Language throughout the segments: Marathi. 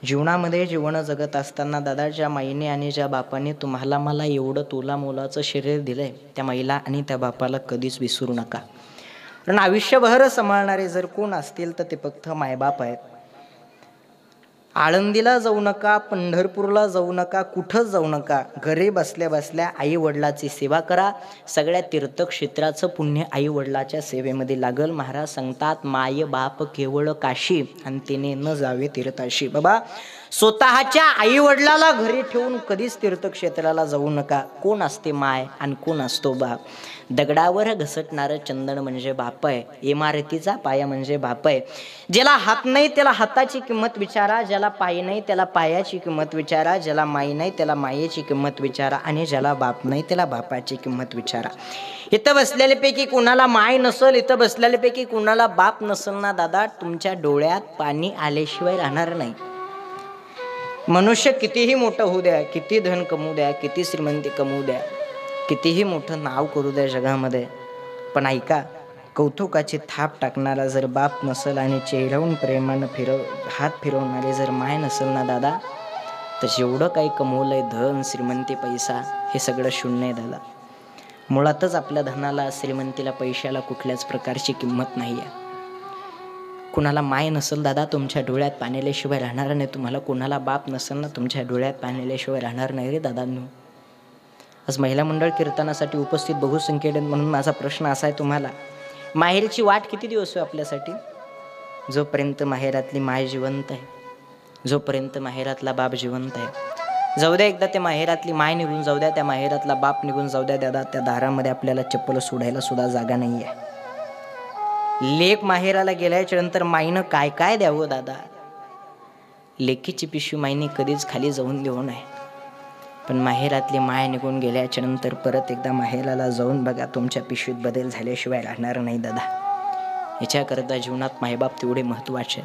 जीवनामध्ये जीवन जगत असताना दादा ज्या माईने आणि ज्या बापाने तुम्हाला मला एवढं तुला मोलाचं शरीर दिलंय, त्या माईला आणि त्या बापाला कधीच विसरू नका. कारण आयुष्यभर सांभाळणारे जर कोण असतील तर ते फक्त मायबाप आहेत. आळंदीला जाऊ नका, पंढरपूरला जाऊ नका, कुठंच जाऊ नका, घरी बसल्या बसल्या आई वडिलाची सेवा करा. सगळ्या तीर्थक्षेत्राचं पुण्य आई वडिलाच्या सेवेमध्ये लागल. महाराज सांगतात माय बाप केवळ काशी आणि तिने न जावे तीर्थाशी. बाबा स्वतःच्या आई वडिलाला घरी ठेवून कधीच तीर्थक्षेत्राला जाऊ नका. कोण असते माय आणि कोण असतो बाप? दगडावर घसटणारं चंदन म्हणजे बाप आहे, इमारतीचा पाया म्हणजे बाप आहे. ज्याला हात नाही त्याला हाताची किंमत विचारा, ज्याला पाय नाही त्याला पायाची किंमत विचारा, ज्याला माई नाही त्याला मायेची किंमत विचारा, आणि ज्याला बाप नाही त्याला बापाची किंमत विचारा. इथं बसलेल्यापैकी कुणाला माय नसल, इथं बसलेल्यापैकी कुणाला बाप नसल ना दादा, तुमच्या डोळ्यात पाणी आल्याशिवाय राहणार नाही. मनुष्य कितीही मोठं होऊ द्या, किती धन कमवू द्या, किती श्रीमंती कमवू द्या, कितीही मोठं नाव करू द्या जगामध्ये, पण ऐका, कौतुकाची थाप टाकणारा जर बाप नसल आणि चेहऱ्याहून प्रेमानं हात फिरवणारे जर माय नसल ना दादा, तर जेवढं काही कमवलंय धन श्रीमंती पैसा हे सगळं शून्य आहे दादा. मुळातच आपल्या धनाला श्रीमंतीला पैशाला कुठल्याच प्रकारची किंमत नाही आहे. कुणाला माय नसल दादा तुमच्या डोळ्यात पाण्याशिवाय राहणार नाही. तुम्हाला कुणाला बाप नसल ना तुमच्या डोळ्यात पाण्याशिवाय राहणार नाही रे दादांनो. आज महिला मंडळ कीर्तनासाठी उपस्थित बहुसंख्येने म्हणून माझा प्रश्न असा आहे तुम्हाला, माहेरची वाट किती दिवस आहे आपल्यासाठी? जोपर्यंत माहेरातली माय जिवंत आहे, जोपर्यंत माहेरातला बाप जिवंत आहे. जाऊ द्या एकदा त्या माहेरातली माय निघून जाऊ द्या, त्या माहेरातला बाप निघून जाऊ द्या दादा, त्या दारामध्ये आपल्याला चप्पल सोडायला सुद्धा जागा नाही आहे. लेक माहेराला गेल्याच्या नंतर माईनं काय काय द्यावं दादा? लेकीची पिशवी माईने कधीच खाली जाऊन देऊ नये. पण माहेरातली माय निघून गेल्याच्या नंतर परत एकदा माहेराला जाऊन बघा, तुमच्या पिशवीत बदल झाल्याशिवाय राहणार नाही दादा. याच्याकरता जीवनात मायबाप तेवढे महत्वाचे.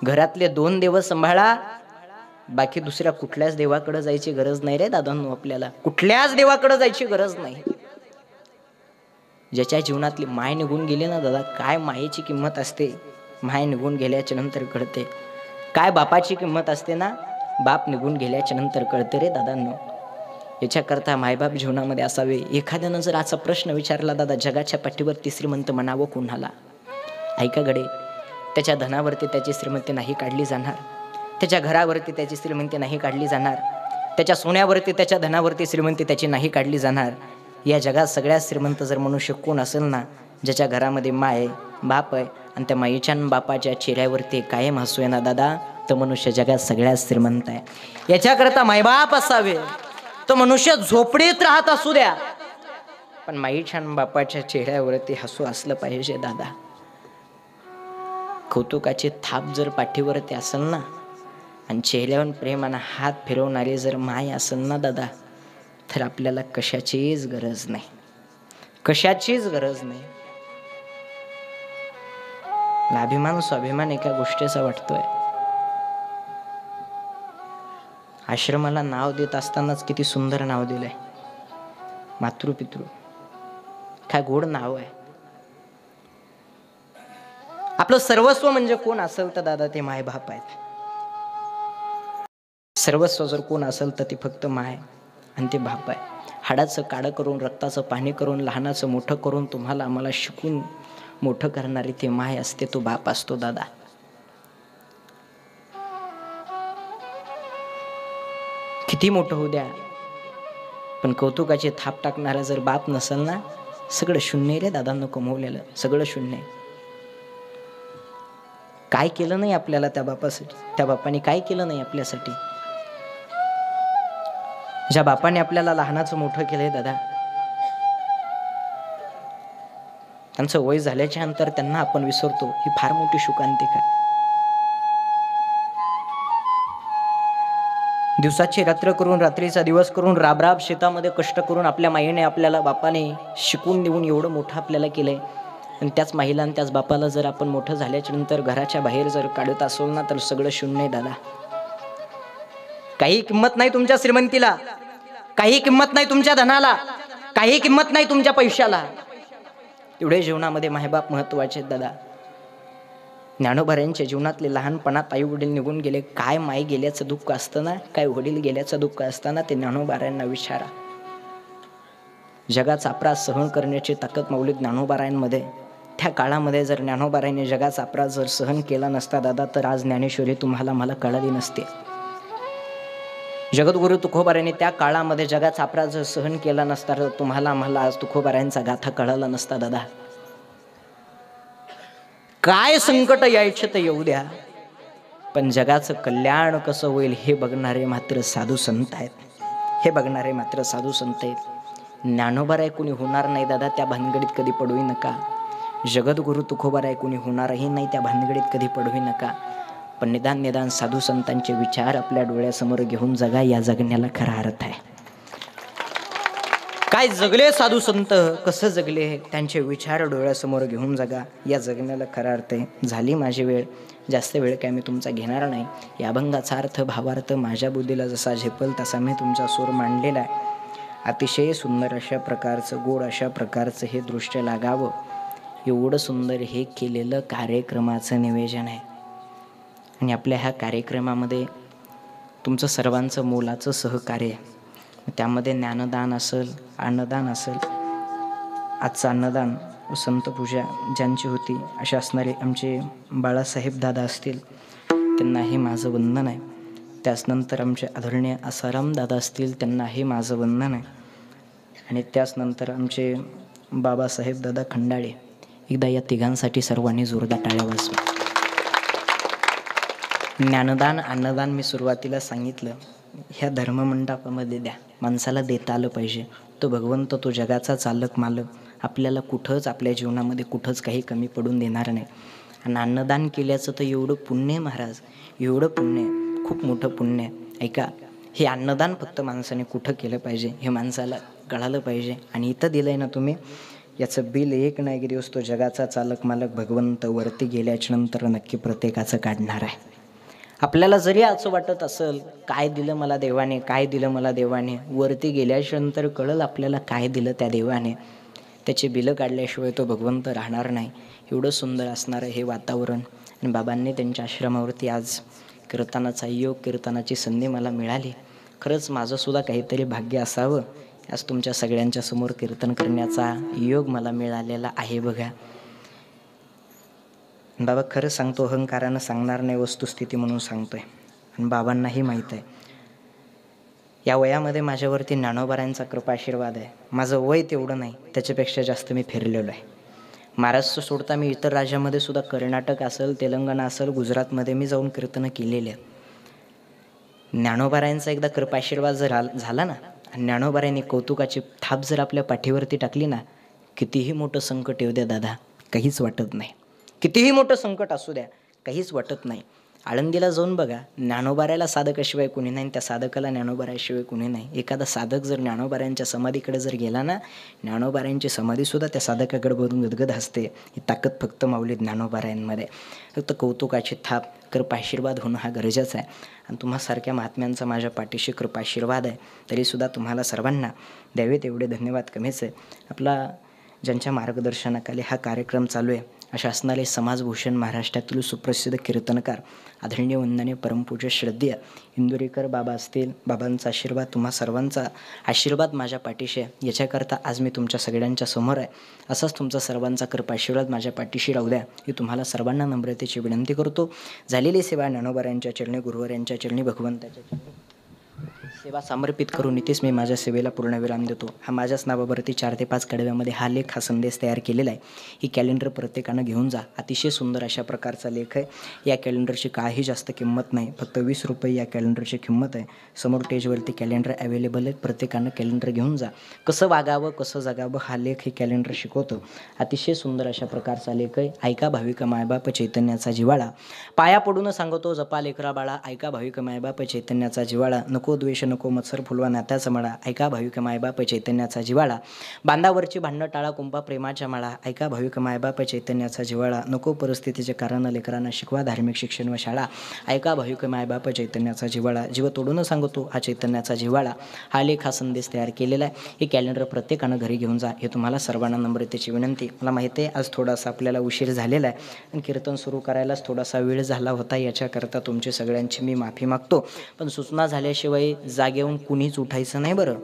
घरातले 2 देव सांभाळा, बाकी दुसऱ्या कुठल्याच देवाकडे जायची गरज नाही रे दादांनो. आपल्याला कुठल्याच देवाकडे जायची गरज नाही. ज्याच्या जीवनातली माय निघून गेली ना दादा, काय मायेची किंमत असते माय निघून गेल्याच्या नंतर कळते. काय बापाची किंमत असते ना, बाप निघून गेल्याच्या नंतर कळते रे दादांनो. याच्याकरता मायबाप जीवनामध्ये असावे. एखाद्यानं जर असा प्रश्न विचारला दादा, जगाच्या पाठीवरती श्रीमंत म्हणावं कोणाला? ऐका गडे, त्याच्या धनावरती त्याची श्रीमंती नाही काढली जाणार, त्याच्या घरावरती त्याची श्रीमंती नाही काढली जाणार, त्याच्या सोन्यावरती त्याच्या धनावरती श्रीमंती त्याची नाही काढली जाणार. या जगात सगळ्यात श्रीमंत जर मनुष्य कोण असेल ना, ज्याच्या घरामध्ये माय बाप आहे आणि त्या माईच्या बापाच्या चेहऱ्यावरती कायम हसू आहे ना दादा, तो मनुष्य जगात सगळ्यात श्रीमंत आहे. याच्याकरता मायबाप असावे. तो मनुष्य झोपडीत राहत असू द्या, पण माईच्या बापाच्या चेहऱ्यावरती हसू असलं पाहिजे दादा. कौतुकाची थाप जर पाठीवरती असेल ना आणि चेहऱ्यावर प्रेमानं हात फिरवणारी जर माय असेल ना दादा, तर आपल्याला कशाचीच गरज नाही, कशाचीच गरज नाही. अभिमान स्वाभिमान एका गोष्टीचा वाटतोय. आश्रमाला नाव देत असतानाच किती सुंदर नाव दिलंय, मातृपितृ. काय गोड नाव आहे. आपलं सर्वस्व म्हणजे कोण असेल तर दादा ते माय बाप आहेत. सर्वस्व जर कोण असेल तर ती फक्त माय आणि ते बाप आहे. हाडाचं काळं करून रक्ताचं पाणी करून लहानाचं मोठं करून तुम्हाला आम्हाला शिकून मोठं करणारी ते माय असते, तो बाप असतो दादा. किती मोठं होऊ द्या, पण कौतुकाची थाप टाकणारा जर बाप नसेल ना, सगळं शून्य रे दादांनो. कमवलेलं सगळं शून्य. काय केलं नाही आपल्याला त्या बापासाठी, त्या बापाने काय केलं नाही आपल्यासाठी. ज्या बापाने आपल्याला लहानाचं मोठं केलंय दादा, त्यांचं वय झाल्याच्या नंतर त्यांना आपण विसरतो, ही फार मोठी शोकांतिका आहे. दिवसाची रात्र करून रात्रीचा दिवस करून राबराब शेतामध्ये कष्ट करून आपल्या माईने आपल्याला बापाने शिकून देऊन एवढं मोठं आपल्याला केलंय. आणि त्याच माईला आणि त्याच बापाला जर आपण मोठं झाल्याच्या नंतर घराच्या बाहेर जर काढत असो ना, तर सगळं शून्य आहे दादा. काही किंमत नाही तुमच्या श्रीमंतीला, काही किंमत नाही तुमच्या धनाला, काही किंमत नाही तुमच्या पैशाला. एवढे जीवनामध्ये मायबाप महत्वाचे दादा. ज्ञानोबाऱ्यांच्या जीवनातले लहानपणात आई वडील निघून गेले, काय माई गेल्याचं दुःख असताना, काय वडील गेल्याचं दुःख असताना ते ज्ञानोबाऱ्यांना विचारा. जगाचा अपराध सहन करण्याची ताकद माऊली ज्ञानोबारायांमध्ये. त्या काळामध्ये जर ज्ञानोबारायांनी जगाचा अपराध जर सहन केला नसता दादा, तर आज ज्ञानेश्वरी तुम्हाला मला कळाली नसते. जगद्गुरु तुकोबारायांनी त्या काळामध्ये जगाचा अपराध जर सहन केला नसता, तर तुम्हाला मला आज तुकोबारायांचा गाथा कळाला नसता दादा. काय संकट यायचे तर येऊ द्या, पण जगाचं कल्याण कसं होईल हे बघणारे मात्र साधू संत आहेत. हे बघणारे मात्र साधू संत आहेत. ज्ञानोबाराय कोणी होणार नाही दादा, त्या भानगडीत कधी पडूही नका. जगद्गुरु तुकोबाराय कोणी होणारही नाही, त्या भानगडीत कधी पडूही नका. पण निदान साधू संतांचे विचार आपल्या डोळ्यासमोर घेऊन जगा, या जगण्याला खरा अर्थ आहे. काय जगले साधू संत, कसं जगले, त्यांचे विचार डोळ्यासमोर घेऊन जगा, या जगण्याला खरा अर्थ आहे. झाली माझी वेळ, जास्त वेळ काय मी तुमचा घेणार नाही. या अभंगाचा अर्थ भावार्थ माझ्या बुद्धीला जसा झेपल तसा मी तुमचा सूर मांडलेला आहे. अतिशय सुंदर अशा प्रकारचं, गोड अशा प्रकारचं हे दृश्य लागावं, एवढं सुंदर हे केलेलं कार्यक्रमाचं नियोजन आहे. आणि आपल्या ह्या कार्यक्रमामध्ये तुमचं सर्वांचं मोलाचं सहकार्य आहे. त्यामध्ये ज्ञानदान असेल, अन्नदान असेल. आजचं अन्नदान व संतपूजा ज्यांची होती असे असणारे आमचे बाळासाहेब दादा असतील, त्यांनाही माझं वंदन आहे. त्याचनंतर आमचे आदरणीय आसाराम दादा असतील, त्यांनाही माझं वंदन आहे. आणि त्याचनंतर आमचे बाबासाहेब दादा खंडाळे. एकदा या तिघांसाठी सर्वांनी जोरदार टाळ्या वाजवा. ज्ञानदान अन्नदान मी सुरुवातीला सांगितलं, ह्या धर्ममंडपामध्ये द्या. माणसाला देता आलं पाहिजे. तो भगवंत, तो जगाचा चालक मालक आपल्याला कुठंच आपल्या जीवनामध्ये कुठंच काही कमी पडून देणार नाही. आणि अन्नदान केल्याचं तर एवढं पुण्य महाराज, एवढं पुण्य, खूप मोठं पुण्य. ऐका, हे अन्नदान फक्त माणसाने कुठं केलं पाहिजे हे माणसाला कळालं पाहिजे. आणि इथं दिलं आहे ना तुम्ही, याचं बिल एक ना एक दिवस तो जगाचा चालक मालक भगवंत वरती गेल्याच्या नंतर नक्की प्रत्येकाचं काढणार आहे. आपल्याला जरी असं वाटत असेल, काय दिलं मला देवाने, काय दिलं मला देवाने, वरती गेल्याच्या नंतर कळलं आपल्याला काय दिलं त्या देवाने. त्याचे बिलं काढल्याशिवाय तो भगवंत राहणार नाही. एवढं सुंदर असणारं हे वातावरण. आणि बाबांनी त्यांच्या आश्रमावरती आज कीर्तनाचा योग, कीर्तनाची संधी मला मिळाली. खरंच माझंसुद्धा काहीतरी भाग्य असावं, आज तुमच्या सगळ्यांच्या समोर कीर्तन करण्याचा योग मला मिळालेला आहे. बघा बाबा, खरं सांगतो, अहंकारानं सांगणार नाही, वस्तुस्थिती म्हणून सांगतोय. आणि बाबांनाही माहीत आहे, या वयामध्ये माझ्यावरती ज्ञानोबारायांचा कृपाशीर्वाद आहे. माझं वय तेवढं नाही, त्याच्यापेक्षा जास्त मी फिरलेलो आहे. महाराष्ट्र सोडता मी इतर राज्यामध्ये सुद्धा, कर्नाटक असेल, तेलंगणा असेल, गुजरातमध्ये मी जाऊन कीर्तनं केलेली आहेत. ज्ञानोबारायांचा एकदा कृपाशीर्वाद जर झाला ना, आणि ज्ञानोबारायांनी कौतुकाची थाप जर आपल्या पाठीवरती टाकली ना, कितीही मोठं संकट येऊ द्या दादा, काहीच वाटत नाही. कितीही मोठं संकट असू द्या, काहीच वाटत नाही. आळंदीला जाऊन बघा, ज्ञानोबारायाला साधकाशिवाय कोणी नाही, त्या साधकाला ज्ञानोबारायाशिवाय कोणी नाही. एखादा साधक जर ज्ञानोबारायांच्या समाधीकडे जर गेला ना, ज्ञानोबारायांची समाधीसुद्धा त्या साधकाकडे बघून गदगद हसते. ही ताकद फक्त माऊली ज्ञानोबारायांमध्ये. फक्त कौतुकाची थाप, कृपाशीर्वाद होणं हा गरजेचं आहे. आणि तुम्हासारख्या महात्म्यांचा माझ्या पाठीशी कृपाशीर्वाद आहे, तरीसुद्धा तुम्हाला सर्वांना द्यावे तेवढे धन्यवाद कमीच आहे. आपला ज्यांच्या मार्गदर्शनाखाली हा कार्यक्रम चालू आहे, अशा असणारे समाजभूषण महाराष्ट्रातील सुप्रसिद्ध कीर्तनकार, आदरणीय वंदनीय परमपूज्य श्रद्धेय इंदुरीकर बाबा असतील. बाबांचा आशीर्वाद, तुम्हा सर्वांचा आशीर्वाद माझ्या पाठीशी आहे. याच्याकरता आज मी तुमच्या सगळ्यांच्या समोर आहे. असाच तुमचा सर्वांचा कृपाशीर्वाद माझ्या पाठीशी राहू द्या, ही तुम्हाला सर्वांना नम्रतेची विनंती करतो. झालेली सेवा ज्ञानोबारायांच्या चरणी, गुरुवारांच्या चरणी, भगवंताच्या चरणी सेवा समर्पित करून इथेच मी माझ्या सेवेला पूर्णविराम देतो. हा माझ्याच नावावरती 4 ते 5 कडव्यामध्ये हा लेख, हा संदेश तयार केलेला आहे. ही कॅलेंडर प्रत्येकानं घेऊन जा. अतिशय सुंदर अशा प्रकारचा लेख आहे. या कॅलेंडरची काही जास्त किंमत नाही, फक्त 20 रुपये या कॅलेंडरची किंमत आहे. समोर पेजवरती कॅलेंडर अवेलेबल आहे. प्रत्येकानं कॅलेंडर घेऊन जा. कसं वागावं, कसं जगावं, हा लेख हे कॅलेंडर शिकवतो. अतिशय सुंदर अशा प्रकारचा लेख आहे. ऐका भाविक मायबाप चैतन्याचा जिवाळा, पाया पडून सांगतो जपा लेकरा बाळा, ऐका भाविक मायबाप चैतन्याचा जिवाळा. नको द्वेष कलंश नको मत्सर फुलवा नात्याचा मळा ऐका भाविक मायबाप चैतन्याचा जिवाळा बांधावरची भांडणं टाळा कुंपा प्रेमाच्या माळा ऐका भाविक मायबाप चैतन्याचा जिवाळा नको परिस्थितीचे कारण लेकरांना शिकवा धार्मिक शिक्षण व शाळा ऐका भाविक मायबाप चैतन्याचा जिवाळा जीव तोडून सांगतो हा चैतन्याचा जिवाळा हा लेख हा संदेश तयार केलेला आहे. हे कॅलेंडर प्रत्येकानं घरी घेऊन जा हे तुम्हाला सर्वांना नम्रतेची विनंती. मला माहिती आहे आज थोडासा आपल्याला उशीर झालेला आहे आणि कीर्तन सुरू करायलाच थोडासा वेळ झाला होता, याच्याकरता तुमची सगळ्यांची मी माफी मागतो. पण सूचना झाल्याशिवाय जागेहून कुणीच उठायचं नाही बरं.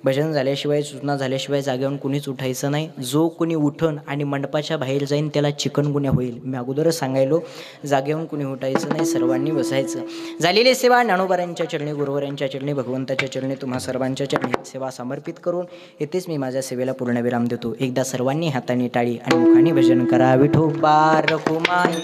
भजन झाल्याशिवाय सूचना झाल्याशिवाय जागेहून कुणीच उठायचं नाही. जो कुणी उठण आणि मंडपाच्या बाहेर जाईन त्याला चिकनगुन्या होईल. मी अगोदरच सांगायलो जागेहून कुणी उठायचं नाही, सर्वांनी बसायचं. झालेली सेवा ज्ञानोबारांच्या चरणी गुरुवरांच्या चरणी भगवंताच्या चरणी तुम्हा सर्वांच्या चरणी सेवा समर्पित करून येथेच मी माझ्या सेवेला पूर्णविराम देतो. एकदा सर्वांनी हाताने टाळी आणि मुखाने भजन करा. विठोबा रखुमाई.